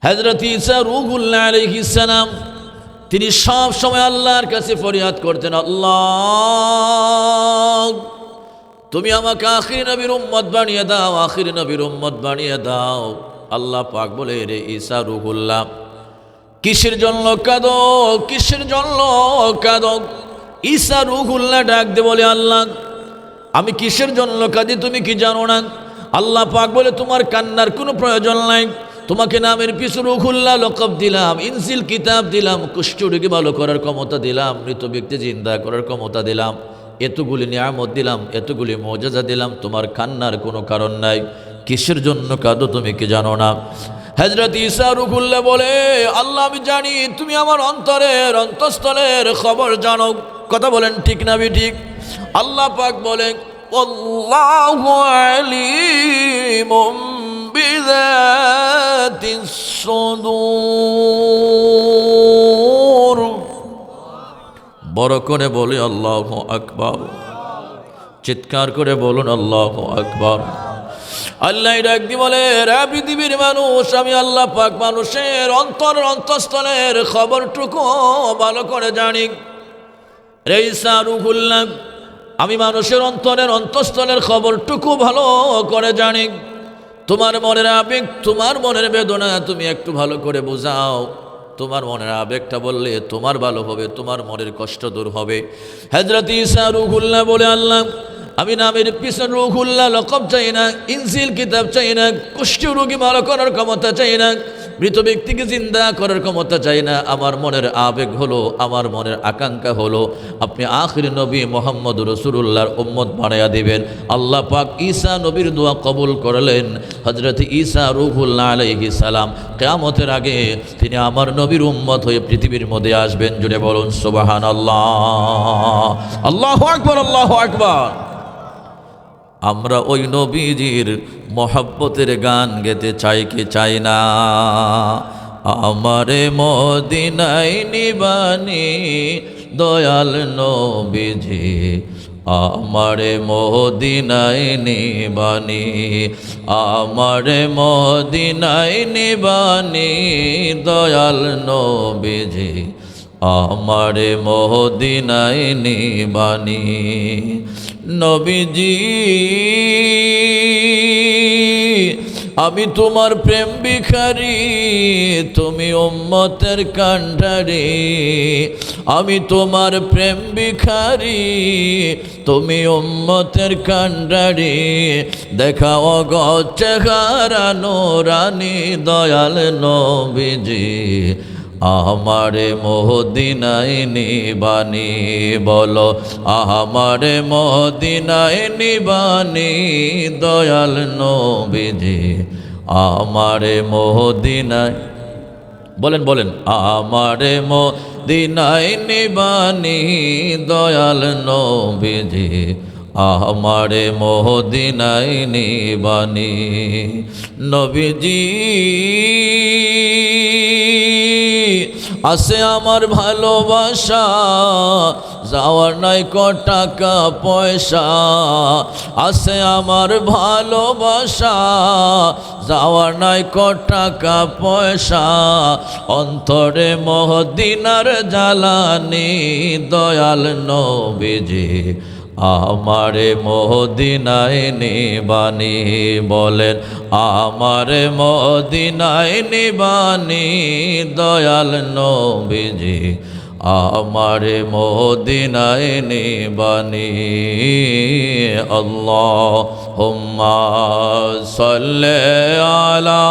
হযরত ঈসা রূহুল্লাহ আলাইহিস সালাম তিনি সব সময় আল্লাহর কাছে ফরিয়াদ করতেন, আল্লাহ তুমি আমাকে আখির নবীর উম্মত বানিয়ে দাও, আখির নবীর উম্মত বানিয়ে দাও। আল্লাহ পাক বলে, রে ঈসা রূহুল্লাহ কিসের জন্য কাঁদো, কিসের জন্য কাঁদো? ঈসা রূহুল্লাহ ডাক দে বলে, আল্লাহ আমি কিসের জন্য কাঁদি তুমি কি জানো না? আল্লাহ পাক বলে, তোমার কান্নার কোনো প্রয়োজন নাই, তোমাকে নামের পিছু রূহুল্লাহ লকব দিলাম, ইনজিল কিতাব দিলাম, কুষ্ঠরোগী ভালো করার ক্ষমতা দিলাম, মৃত ব্যক্তি জিন্দা করার ক্ষমতা দিলাম, এতগুলি নিয়ামত দিলাম, এতগুলি মুআজিজা দিলাম, তোমার কান্নার কোনো কারণ নাই। কিসের জন্য কাঁদো তুমি কি জানো না? হযরত ঈসা রূহুল্লাহ বলে, আল্লাহ আমি জানি তুমি আমার অন্তরের অন্তঃস্থলের খবর জানো। কথা বলেন ঠিক না ঠিক? আল্লাহ পাক বলে, আল্লাহু আলিমুম বিযাতিস সুদূর। বড় করে বলি আল্লাহু আকবার, চিৎকার করে বলুন আল্লাহু আকবার। আল্লাহ ডাক দি বলে, রে পৃথিবীর মানুষ, আমি আল্লাহ পাক মানুষের অন্তরের অন্তঃস্থলের খবরটুকু ভালো করে জানি। রে ঈসা রূহুল্লাহ আমি মানুষের অন্তরের অন্তঃস্থলের খবরটুকু ভালো করে জানি। তোমার মনের আবেগ, তোমার মনের বেদনা তুমি একটু ভালো করে বোঝাও। তোমার মনের আবেগটা বললে তোমার ভালো হবে, তোমার মনের কষ্ট দূর হবে। হযরত ঈসা রূহুল্লাহ বলে, আল্লাহ আমি নামের পিছনে রূহুল্লাহ লকব চাই না, ইনজিল কিতাব চাই না, কুষ্ঠ রোগী ভালো করার ক্ষমতা চাই না, মৃত ব্যক্তিকে জিন্দা করার ক্ষমতা চাই না। আমার মনের আবেগ হলো, আমার মনের আকাঙ্ক্ষা হলো আপনি আখির নবী মুহাম্মদ রাসূলুল্লাহর উম্মত বানায়া দিবেন। আল্লাহ পাক ঈসা নবীর দোয়া কবুল করলেন। হযরত ঈসা রূহুল্লাহ আলাইহিস সালাম কিয়ামতের আগে তিনি আমার নবীর উম্মত হয়ে পৃথিবীর মধ্যে আসবেন। জুড়ে বলুন সুবহানাল্লাহ, আল্লাহু আকবার, আল্লাহু আকবার। আমরা ওই নবীজির মহব্বতের গান গেতে চাই কি চাই না? আমারে মদিনায় নিবানি দয়াল নবীজি, আমারে মদিনায় নিবানি, আমারে মদিনায় নিবানি দয়াল নবীজি, আমারে মদিনায় নিবানি। নবীজি আমি তোমার প্রেম ভিখারি, তুমি উম্মতের কান্ডারি। আমি তোমার প্রেম ভিখারি, তুমি উম্মতের কান্ডারি। দেখাও গো চেহারা নূরানি দয়াল নবীজি, আমারে মদিনায় নিবানি। বলো আমারে মদিনায় নিবানি দয়াল নবীজি, আমারে মদিনায়, বলেন বলেন, আমারে মদিনায় নিবানি দয়াল নবীজি, আমারে মদিনায় নিবানি। নবীজি আছে আমার ভালোবাসা, যাওয়ার নাই ক টাকা পয়সা। আছে আমার ভালোবাসা, যাওয়ার নাই ক টাকা পয়সা। অন্তরে মদিনার জ্বালানি দয়াল নবীজি, আমারে মদিনায় নিবানি। বলেন আমারে মদিনায় নিবানি দয়াল নবীজি, আমারে মদিনায় নিবানি। আল্লাহুম্মা সাল্লি আলা